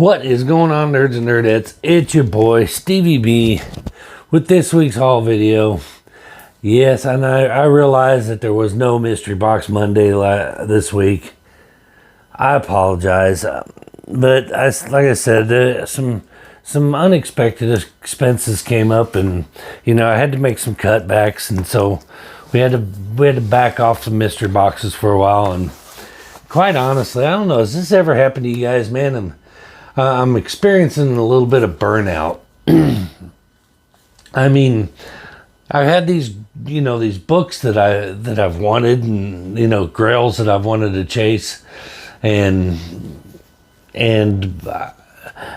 What is going on, nerds and nerdettes? It's your boy Stevie B with this week's haul video. Yes, and I realized that there was no Mystery Box Monday this week. I apologize, but like I said, some unexpected expenses came up, and I had to make some cutbacks, and so we had to back off some mystery boxes for a while. And quite honestly, I don't know, has this ever happened to you guys, man? I'm experiencing a little bit of burnout. I mean, I've had these books that I've wanted, and grails that I've wanted to chase, and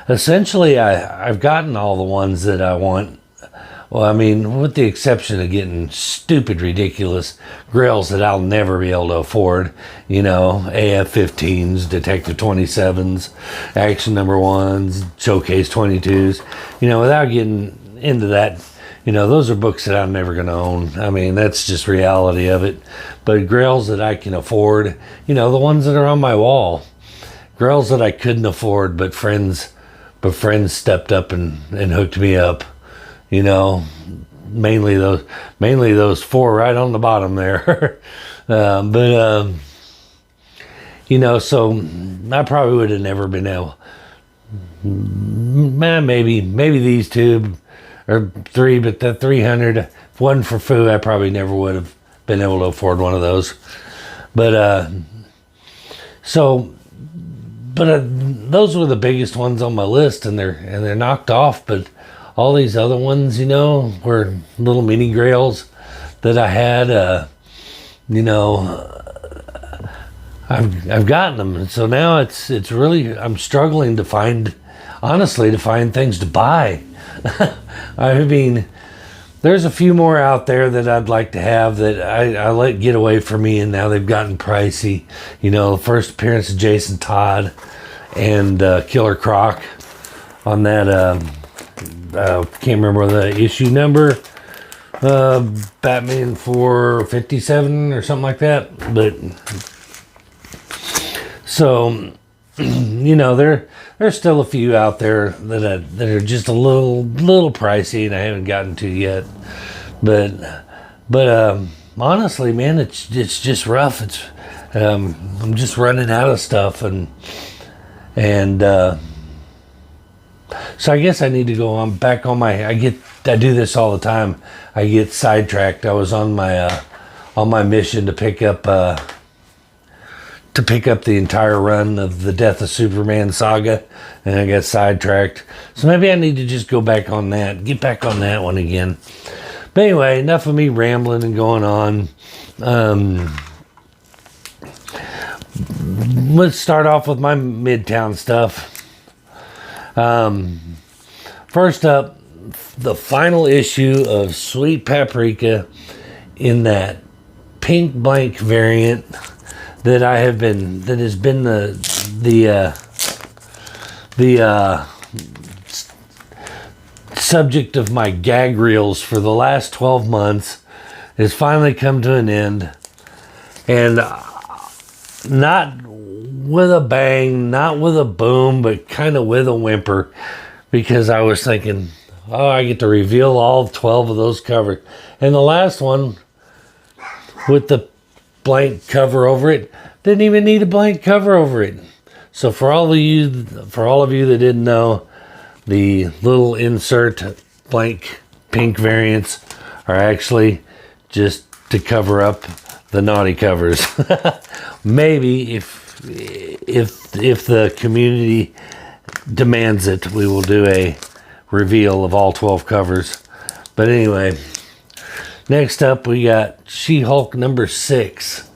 essentially I've gotten all the ones that I want. Well, I mean, with the exception of getting stupid, ridiculous grails that I'll never be able to afford, AF-15s, Detective 27s, Action Number 1s, Showcase 22s, without getting into that, those are books that I'm never going to own. I mean, that's just reality of it. But grails that I can afford, the ones that are on my wall, grails that I couldn't afford, but friends stepped up and hooked me up. Mainly those four right on the bottom there. So I probably would have never been able, maybe these two or three, but the 300, one for Foo, I probably never would have been able to afford one of those. But those were the biggest ones on my list, and they're knocked off. But all these other ones, were little mini grails that I had. I've gotten them, and so now it's really, I'm struggling to find things to buy. I mean, there's a few more out there that I'd like to have that I let get away from me, and now they've gotten pricey. The first appearance of Jason Todd and Killer Croc on that. Can't remember the issue number. Batman 457 or something like that. But so there's still a few out there that are just a little pricey, and I haven't gotten to yet. But honestly, man, it's just rough. I'm just running out of stuff, and so I guess I need to go on back on I do this all the time. I get sidetracked. I was on my mission to pick up the entire run of the Death of Superman saga, and I got sidetracked. So maybe I need to just go back on that, get back on that one again. But anyway, enough of me rambling and going on. Let's start off with my Midtown stuff. First up, the final issue of Sweet Paprika in that pink blank variant that has been the subject of my gag reels for the last 12 months has finally come to an end, and not with a bang, not with a boom, but kind of with a whimper, because I was thinking, I get to reveal all 12 of those covers. And the last one with the blank cover over it didn't even need a blank cover over it. So for all of you that didn't know, the little insert blank pink variants are actually just to cover up the naughty covers. Maybe if the community demands it, we will do a reveal of all 12 covers. But anyway, next up we got She-Hulk number 6.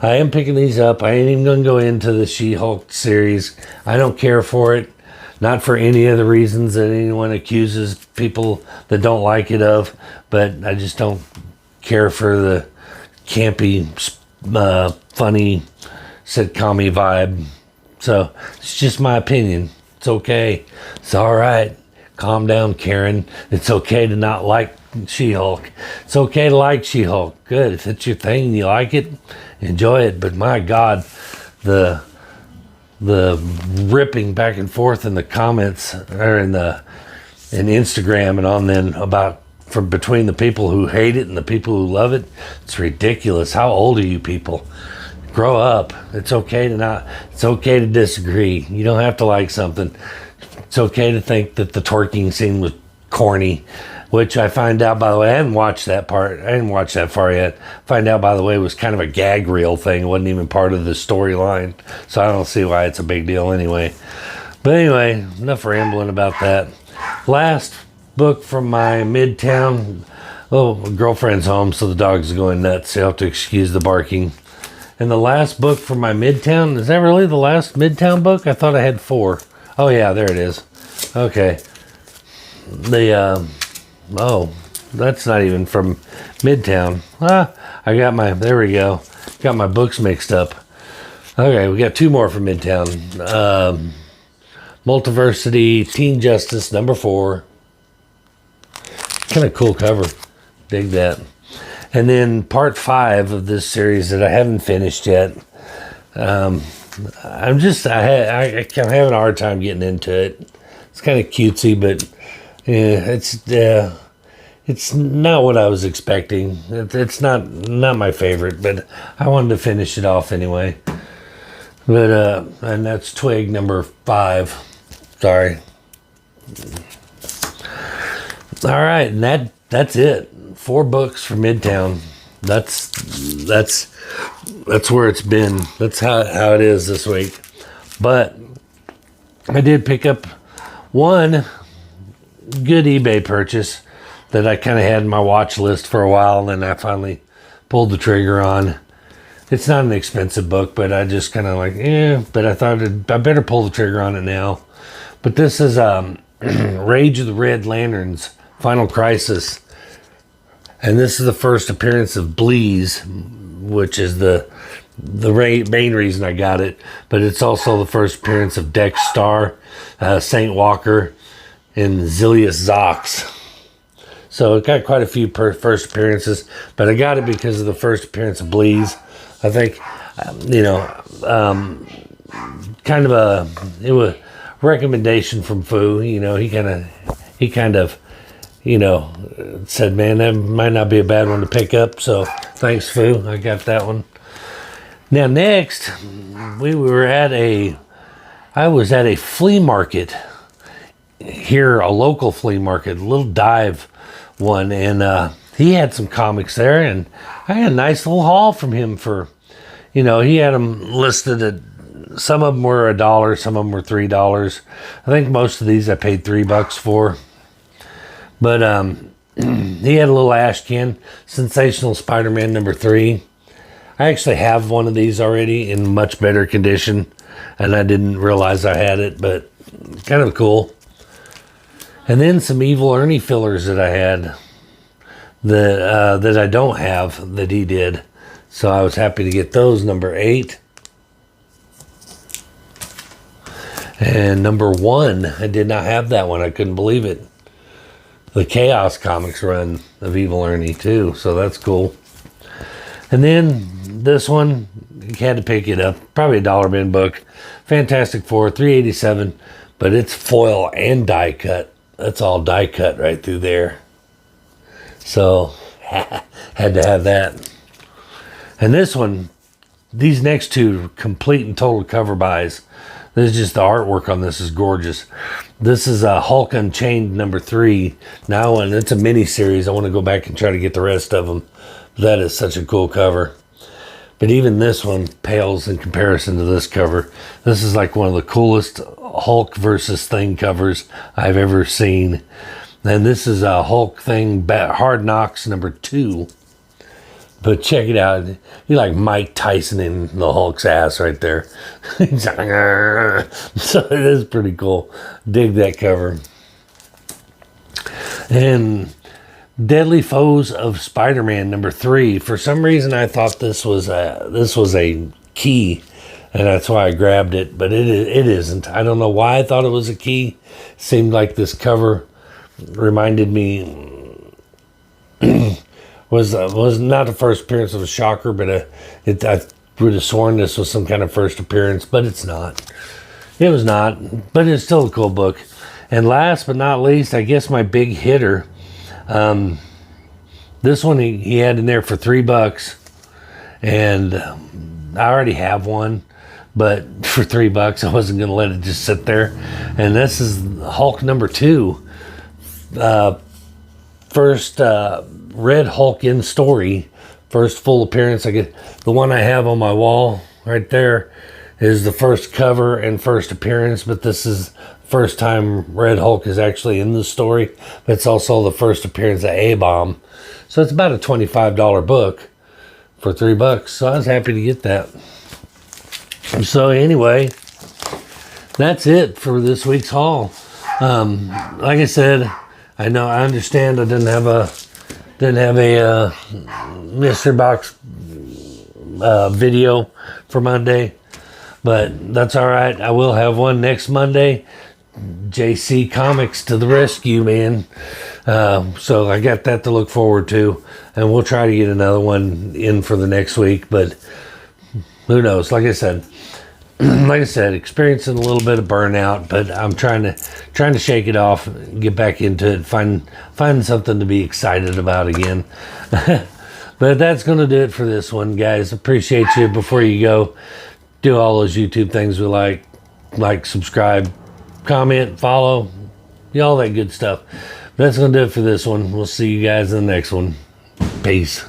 I am picking these up. I ain't even going to go into the She-Hulk series. I don't care for it. Not for any of the reasons that anyone accuses people that don't like it of, but I just don't care for the campy, funny, sitcom-y vibe. So it's just my opinion. It's okay. It's all right. Calm down, Karen. It's okay to not like She-Hulk. It's okay to like She-Hulk. Good. If it's your thing and you like it, enjoy it. But my God, the the ripping back and forth in the comments or in Instagram and on then about from between the people who hate it and the people who love it. It's ridiculous. How old are you people? Grow up. It's okay to disagree. You don't have to like something. It's okay to think that the twerking scene was corny, which I find out, by the way, I hadn't watched that part. I didn't watch that far yet. Find out, by the way, it was kind of a gag reel thing. It wasn't even part of the storyline. So I don't see why it's a big deal anyway. But anyway, enough rambling about that. Last book from my Midtown. Oh, my girlfriend's home, so the dog's going nuts. So you'll have to excuse the barking. And the last book from my Midtown, is that really the last Midtown book? I thought I had 4. Oh yeah, there it is. Okay. Oh, that's not even from Midtown. I got there we go. Got my books mixed up. Okay, we got 2 more from Midtown. Multiversity, Teen Justice, number 4. Kind of cool cover. Dig that. And then part 5 of this series that I haven't finished yet. I'm having a hard time getting into it. It's kind of cutesy, but it's not what I was expecting. It's not my favorite, but I wanted to finish it off anyway. But and that's Twig number 5. Sorry. All right, and that's it. 4 books from Midtown. That's where it's been. That's how it is this week. But I did pick up one good eBay purchase that I kind of had in my watch list for a while, and then I finally pulled the trigger on. It's not an expensive book, but I just kind of like, but I thought I better pull the trigger on it now. But this is Rage of the Red Lanterns, Final Crisis. And this is the first appearance of Bleeze, which is the main reason I got it. But it's also the first appearance of Dex Star, Saint Walker, and Zilius Zox. So it got quite a few first appearances. But I got it because of the first appearance of Bleeze. I think, kind of it was a recommendation from Foo. He kind of said, man, that might not be a bad one to pick up. So thanks, Foo. I got that one. Now, next, I was at a flea market here, a local flea market, a little dive one. And he had some comics there. And I had a nice little haul from him for, he had them listed at, some of them were $1, some of them were $3. I think most of these I paid $3 for. But he had a little Ashcan, Sensational Spider-Man number 3. I actually have one of these already in much better condition, and I didn't realize I had it, but kind of cool. And then some Evil Ernie fillers that I had that I don't have that he did. So I was happy to get those, number 8. And number 1, I did not have that one. I couldn't believe it. The Chaos Comics run of Evil Ernie too, so that's cool. And then this one, you had to pick it up. Probably a dollar bin book. Fantastic Four, $3.87, but it's foil and die cut. That's all die cut right through there. So had to have that. And this one, these next 2 complete and total cover buys. This is just the artwork on this is gorgeous. This is Hulk Unchained number 3. Now, and it's a mini series. I want to go back and try to get the rest of them. That is such a cool cover. But even this one pales in comparison to this cover. This is like one of the coolest Hulk versus Thing covers I've ever seen. And this is a Hulk Thing Hard Knocks number 2. But check it out. You're like Mike Tyson in the Hulk's ass right there. He's like, so it is pretty cool. Dig that cover. And Deadly Foes of Spider-Man number 3. For some reason, I thought this was a key, and that's why I grabbed it. But it isn't. I don't know why I thought it was a key. It seemed like this cover reminded me. Was not the first appearance of a Shocker, but I would have sworn this was some kind of first appearance, but it's not. It was not, but it's still a cool book. And last but not least, I guess my big hitter. This one he had in there for $3, and I already have one, but for $3 I wasn't gonna let it just sit there. And this is Hulk #2, first Red Hulk in story, first full appearance. I get the one I have on my wall right there is the first cover and first appearance, but this is first time Red Hulk is actually in the story, but it's also the first appearance of A-Bomb. So it's about a $25 book for $3. So I was happy to get that. So anyway, that's it for this week's haul. Like I said, I understand I didn't have a mystery box video for Monday, but that's all right. I will have one next Monday. JC Comics to the rescue, man. So I got that to look forward to, and we'll try to get another one in for the next week, but who knows? Like I said, experiencing a little bit of burnout, but I'm trying to shake it off, get back into it, find something to be excited about again. But that's going to do it for this one, guys. Appreciate you. Before you go, do all those YouTube things we like, subscribe, comment, follow, all that good stuff. That's going to do it for this one. We'll see you guys in the next one. Peace.